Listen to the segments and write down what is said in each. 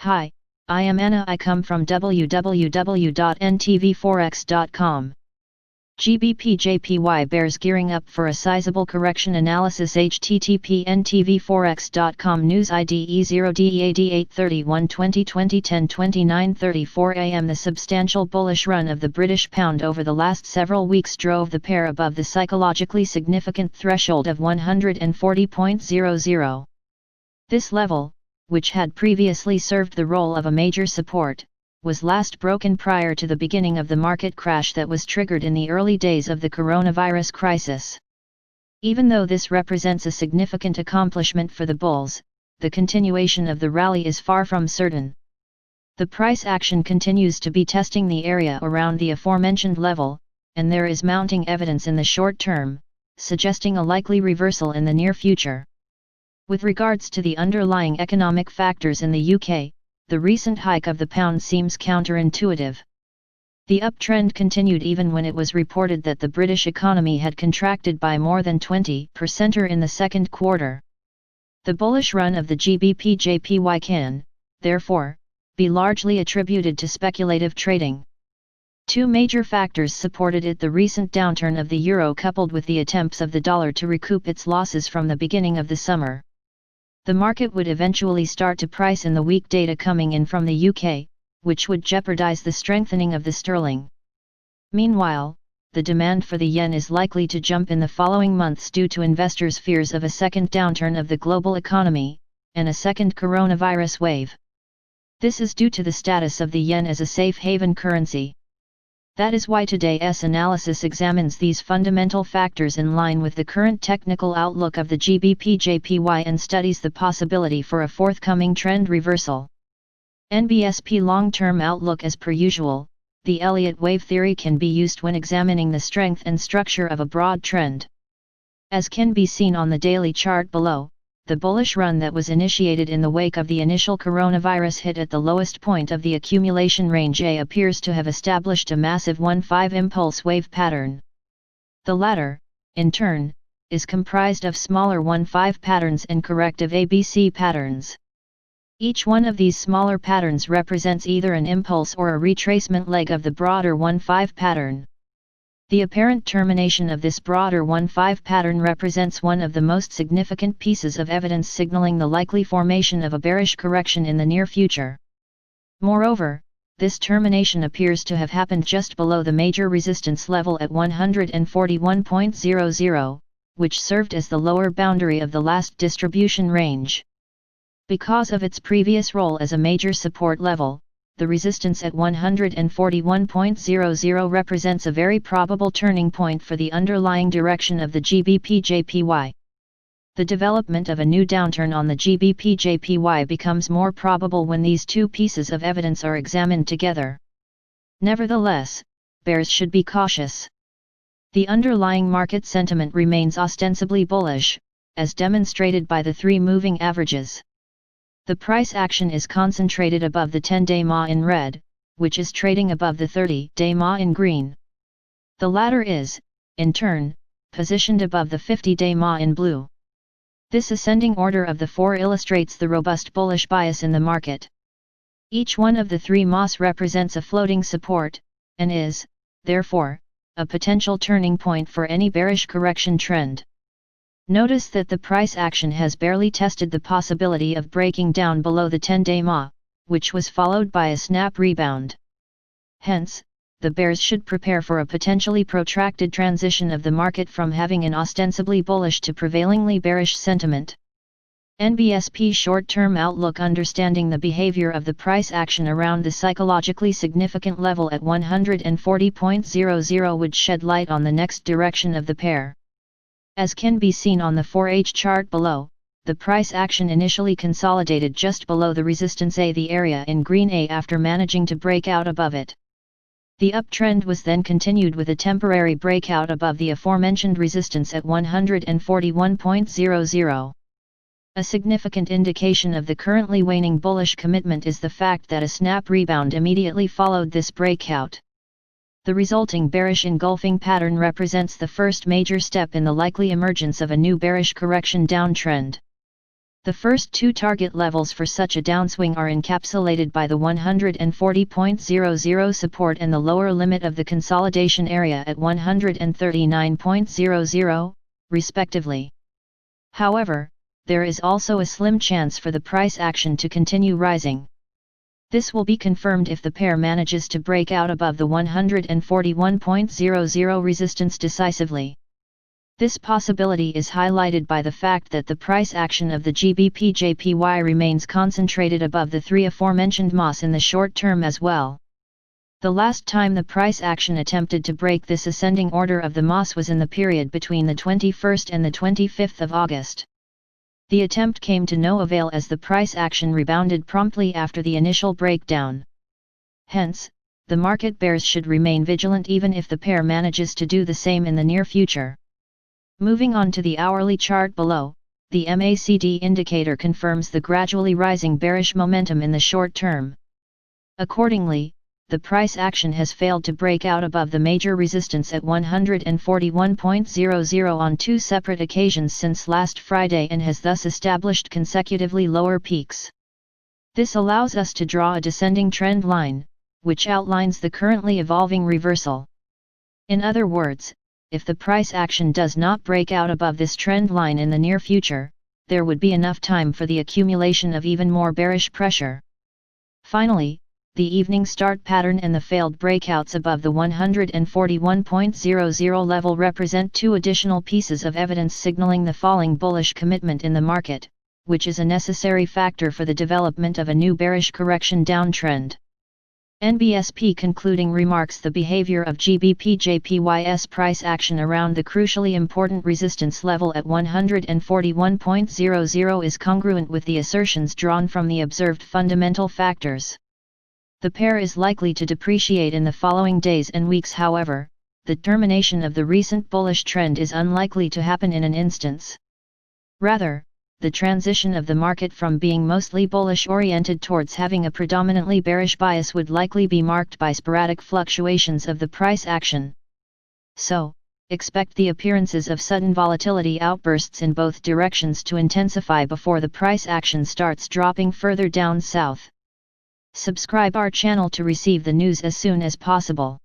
Hi, I am Anna. I come from www.ntvforex.com. GBP JPY Bears gearing up for a sizable correction analysis. http ntvforex.com News ID E0DEAD 8/31/2020 10:29:34 am. The substantial bullish run of the British pound over the last several weeks drove the pair above the psychologically significant threshold of 140.00. This level, which had previously served the role of a major support, was last broken prior to the beginning of the market crash that was triggered in the early days of the coronavirus crisis. Even though this represents a significant accomplishment for the bulls, the continuation of the rally is far from certain. The price action continues to be testing the area around the aforementioned level, and there is mounting evidence in the short term, suggesting a likely reversal in the near future. With regards to the underlying economic factors in the UK, the recent hike of the pound seems counterintuitive. The uptrend continued even when it was reported that the British economy had contracted by more than 20% in the second quarter. The bullish run of the GBP JPY can, therefore, be largely attributed to speculative trading. Two major factors supported it: the recent downturn of the euro coupled with the attempts of the dollar to recoup its losses from the beginning of the summer. The market would eventually start to price in the weak data coming in from the UK, which would jeopardize the strengthening of the sterling. Meanwhile, the demand for the yen is likely to jump in the following months due to investors' fears of a second downturn of the global economy, and a second coronavirus wave. This is due to the status of the yen as a safe haven currency. That is why today's analysis examines these fundamental factors in line with the current technical outlook of the GBP JPY and studies the possibility for a forthcoming trend reversal. NBSP long-term outlook. As per usual, the Elliott wave theory can be used when examining the strength and structure of a broad trend. As can be seen on the daily chart below, the bullish run that was initiated in the wake of the initial coronavirus hit at the lowest point of the accumulation range A appears to have established a massive 1-5 impulse wave pattern. The latter, in turn, is comprised of smaller 1-5 patterns and corrective ABC patterns. Each one of these smaller patterns represents either an impulse or a retracement leg of the broader 1-5 pattern. The apparent termination of this broader 1-5 pattern represents one of the most significant pieces of evidence signaling the likely formation of a bearish correction in the near future. Moreover, this termination appears to have happened just below the major resistance level at 141.00, which served as the lower boundary of the last distribution range. Because of its previous role as a major support level, the resistance at 141.00 represents a very probable turning point for the underlying direction of the GBP JPY. The development of a new downturn on the GBP JPY becomes more probable when these two pieces of evidence are examined together. Nevertheless, bears should be cautious. The underlying market sentiment remains ostensibly bullish, as demonstrated by the three moving averages. The price action is concentrated above the 10-day MA in red, which is trading above the 30-day MA in green. The latter is, in turn, positioned above the 50-day MA in blue. This ascending order of the four illustrates the robust bullish bias in the market. Each one of the three MAs represents a floating support, and is, therefore, a potential turning point for any bearish correction trend. Notice that the price action has barely tested the possibility of breaking down below the 10-day MA, which was followed by a snap rebound. Hence, the bears should prepare for a potentially protracted transition of the market from having an ostensibly bullish to prevailingly bearish sentiment. NBSP short-term outlook. Understanding the behavior of the price action around the psychologically significant level at 140.00 would shed light on the next direction of the pair. As can be seen on the 4H chart below, the price action initially consolidated just below the resistance A, the area in green A, after managing to break out above it. The uptrend was then continued with a temporary breakout above the aforementioned resistance at 141.00. A significant indication of the currently waning bullish commitment is the fact that a snap rebound immediately followed this breakout. The resulting bearish engulfing pattern represents the first major step in the likely emergence of a new bearish correction downtrend. The first two target levels for such a downswing are encapsulated by the 140.00 support and the lower limit of the consolidation area at 139.00, respectively. However, there is also a slim chance for the price action to continue rising. This will be confirmed if the pair manages to break out above the 141.00 resistance decisively. This possibility is highlighted by the fact that the price action of the GBP JPY remains concentrated above the three aforementioned MOS in the short term as well. The last time the price action attempted to break this ascending order of the MOS was in the period between the 21st and the 25th of August. The attempt came to no avail as the price action rebounded promptly after the initial breakdown. Hence, the market bears should remain vigilant even if the pair manages to do the same in the near future. Moving on to the hourly chart below, the MACD indicator confirms the gradually rising bearish momentum in the short term. Accordingly, the price action has failed to break out above the major resistance at 141.00 on two separate occasions since last Friday and has thus established consecutively lower peaks. This allows us to draw a descending trend line, which outlines the currently evolving reversal. In other words, if the price action does not break out above this trend line in the near future, there would be enough time for the accumulation of even more bearish pressure. Finally, the evening start pattern and the failed breakouts above the 141.00 level represent two additional pieces of evidence signaling the falling bullish commitment in the market, which is a necessary factor for the development of a new bearish correction downtrend. NBSP concluding remarks: the behavior of GBP JPY's price action around the crucially important resistance level at 141.00 is congruent with the assertions drawn from the observed fundamental factors. The pair is likely to depreciate in the following days and weeks. However, the termination of the recent bullish trend is unlikely to happen in an instance. Rather, the transition of the market from being mostly bullish-oriented towards having a predominantly bearish bias would likely be marked by sporadic fluctuations of the price action. So, expect the appearances of sudden volatility outbursts in both directions to intensify before the price action starts dropping further down south. Subscribe our channel to receive the news as soon as possible.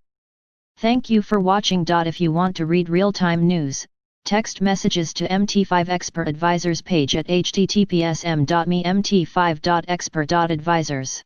Thank you for watching. If you want to read real-time news, text messages to MT5 Expert Advisors page at https://m.me/mt5.expert.advisors.